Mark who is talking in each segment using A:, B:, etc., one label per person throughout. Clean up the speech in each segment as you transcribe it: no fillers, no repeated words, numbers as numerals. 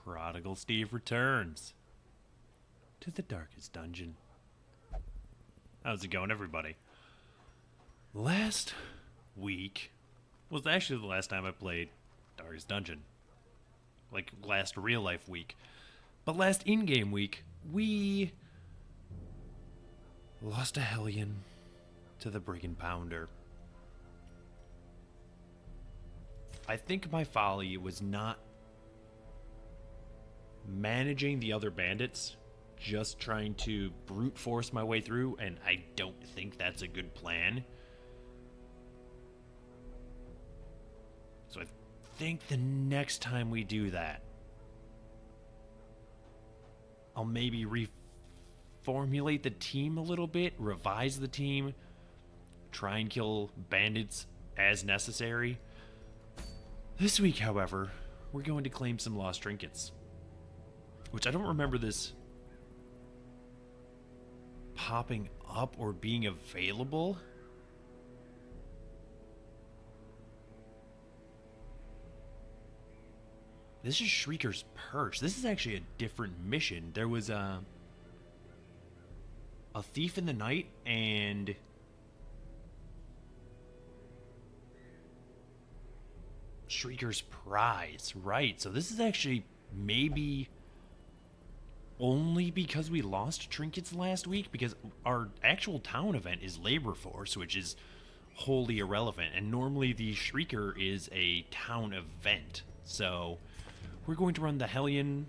A: Prodigal Steve returns to the darkest dungeon. How's it going, everybody? Last week was actually the last time I played Darkest Dungeon. Like, last real-life week. But last in-game week, we lost a Hellion to the Brigand Pounder. I think my folly was not managing the other bandits, just trying to brute force my way through, and I don't think that's a good plan. So I think the next time we do that, I'll maybe reformulate the team a little bit, revise the team, try and kill bandits as necessary. This week, however, we're going to claim some lost trinkets, which I don't remember this popping up or being available. This is Shrieker's Perch. This is actually a different mission. There was a thief in the night and Shrieker's prize. Right, so this is actually maybe only because we lost trinkets last week, because our actual town event is Labor Force, which is wholly irrelevant, and normally the Shrieker is a town event. So we're going to run the Hellion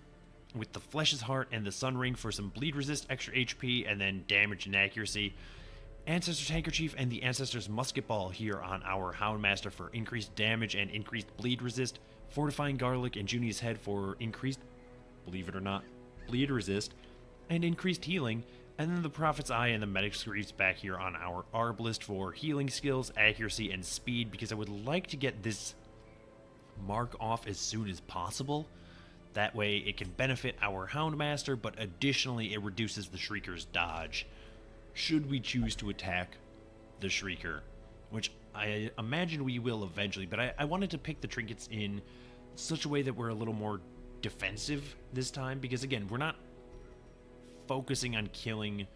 A: with the Flesh's Heart and the Sun Ring for some bleed resist, extra HP, and then damage and accuracy. Ancestor's Handkerchief and the Ancestor's Musket Ball here on our Houndmaster for increased damage and increased bleed resist. Fortifying Garlic and Juni's Head for increased, believe it or not, bleed resist and increased healing. And then the Prophet's Eye and the Medic's Greaves back here on our Arbalist for healing skills, accuracy, and speed, because I would like to get this mark off as soon as possible. That way it can benefit our Houndmaster, but additionally it reduces the Shrieker's dodge should we choose to attack the Shrieker, which I imagine we will eventually. But I wanted to pick the trinkets in such a way that we're a little more defensive this time, because again, we're not focusing on killing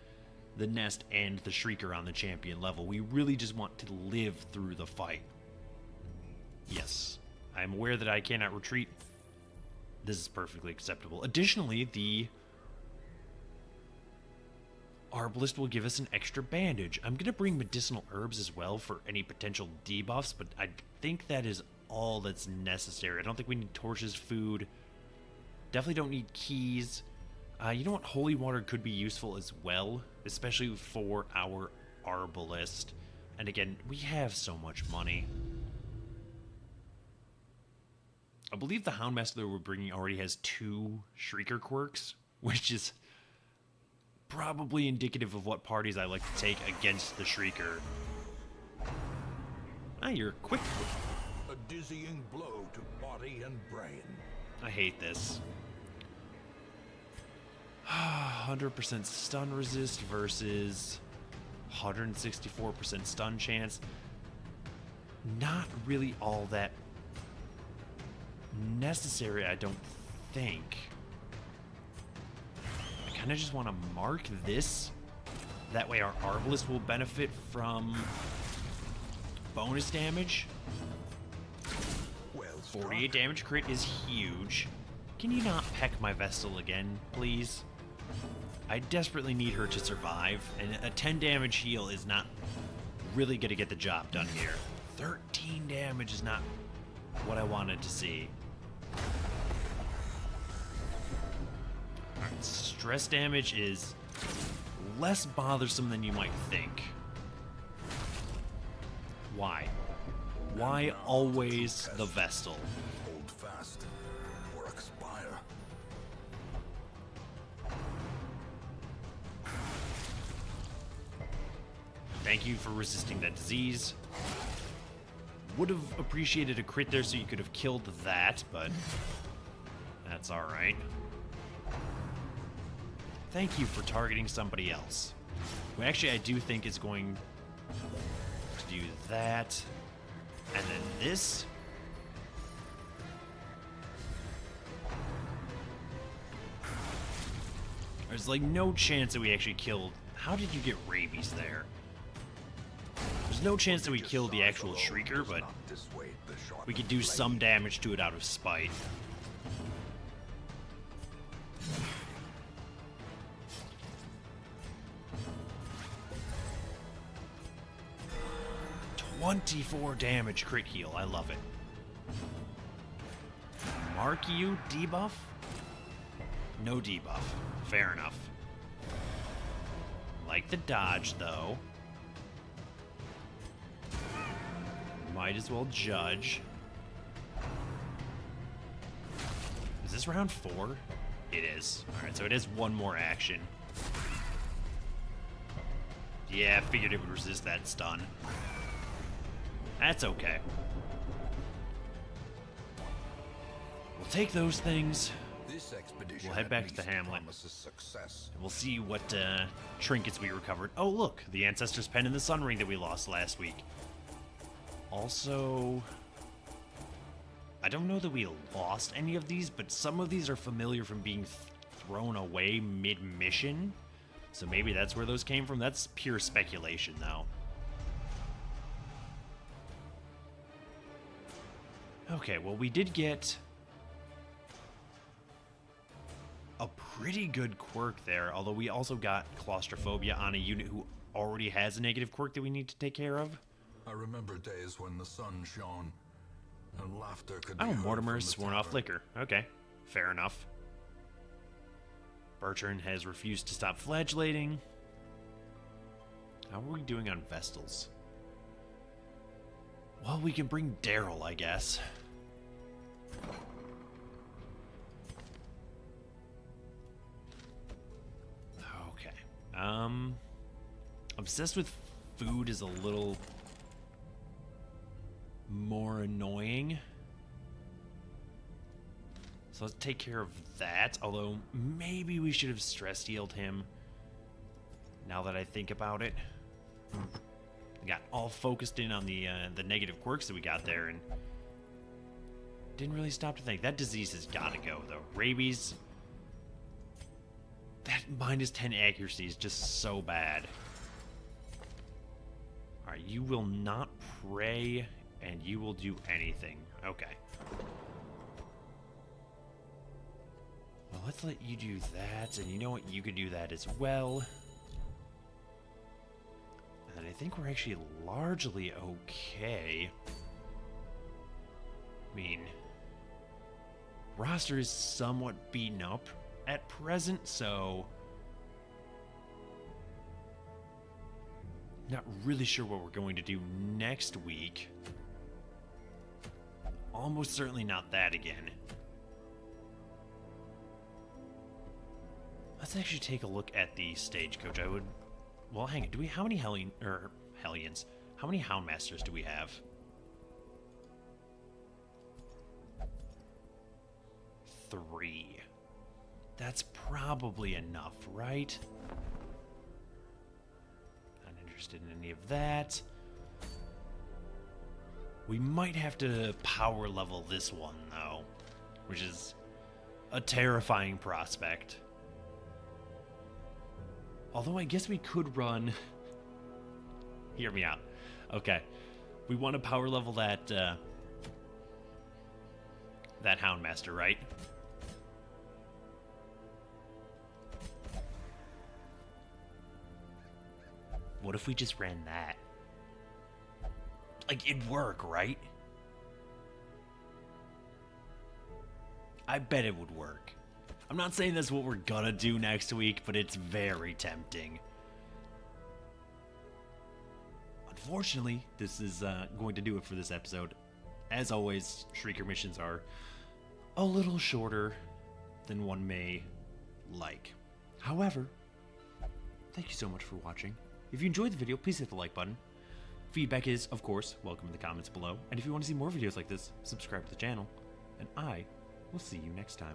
A: the nest and the Shrieker on the champion level. We really just want to live through the fight. Yes, I'm aware that I cannot retreat. This is perfectly acceptable. Additionally, the Arbalist will give us an extra bandage. I'm going to bring medicinal herbs as well for any potential debuffs, but I think that is all that's necessary. I don't think we need torches, food. Definitely don't need keys. You know what? Holy water could be useful as well, especially for our Arbalist. And again, we have so much money. I believe the Houndmaster that we're bringing already has 2 Shrieker quirks, which is probably indicative of what parties I like to take against the Shrieker. Ah, you're quick.
B: A dizzying blow to body and brain.
A: I hate this. 100% stun resist versus 164% stun chance. Not really all that necessary, I don't think. I kind of just want to mark this. That way our Arbalist will benefit from bonus damage. 48 damage crit is huge. Can you not peck my Vestal again, please? I desperately need her to survive, and a 10 damage heal is not really going to get the job done here. 13 damage is not what I wanted to see. Alright, stress damage is less bothersome than you might think. Why? Why always the Vestal?
B: Hold fast or expire.
A: Thank you for resisting that disease. Would have appreciated a crit there so you could have killed that, but that's alright. Thank you for targeting somebody else, who actually I do think is going to do that. And then this. There's like no chance that we actually killed... How did you get rabies there? There's no chance that we killed the actual Shrieker, but we could do some damage to it out of spite. "24 damage crit heal. I love it. Mark you debuff? No debuff. Fair enough. Like the dodge, though. Might as well judge. Is this round 4? It is. Alright, so it has one more action. Yeah, I figured it would resist that stun. That's okay. We'll take those things. We'll head back to the hamlet. And we'll see what trinkets we recovered. Oh, look! The Ancestor's Pen and the Sun Ring that we lost last week. Also, I don't know that we lost any of these, but some of these are familiar from being thrown away mid-mission. So maybe that's where those came from. That's pure speculation, though. Okay, well, we did get a pretty good quirk there, although we also got claustrophobia on a unit who already has a negative quirk that we need to take care of.
B: I remember days when the sun shone and laughter could be
A: Oh,
B: heard
A: Mortimer has
B: from the
A: sworn off
B: tavern.
A: liquor. Okay, fair enough. Bertrand has refused to stop flagellating. How are we doing on Vestals? Well, we can bring Daryl, I guess. Okay. Obsessed with food is a little more annoying. So let's take care of that. Although, maybe we should have stress healed him. Now that I think about it. I got all focused in on the negative quirks that we got there, and didn't really stop to think. That disease has got to go, though. Rabies. That minus 10 accuracy is just so bad. Alright, you will not pray, and you will do anything. Okay. Well, let's let you do that, and you know what? You could do that as well. And I think we're actually largely okay. I mean, roster is somewhat beaten up at present, so not really sure what we're going to do next week. Almost certainly not that again. Let's actually take a look at the stagecoach. I would... Well, hang on. Do we... How many Hellions? How many Houndmasters do we have? 3. That's probably enough, right? Not interested in any of that. We might have to power level this one, though, which is a terrifying prospect. Although I guess we could run... Hear me out. Okay. We want to power level that, that Houndmaster, right? What if we just ran that? Like, it'd work, right? I bet it would work. I'm not saying that's what we're gonna do next week, but it's very tempting. Unfortunately, this is going to do it for this episode. As always, Shrieker missions are a little shorter than one may like. However, thank you so much for watching. If you enjoyed the video, please hit the like button. Feedback is, of course, welcome in the comments below. And if you want to see more videos like this, subscribe to the channel. And I will see you next time.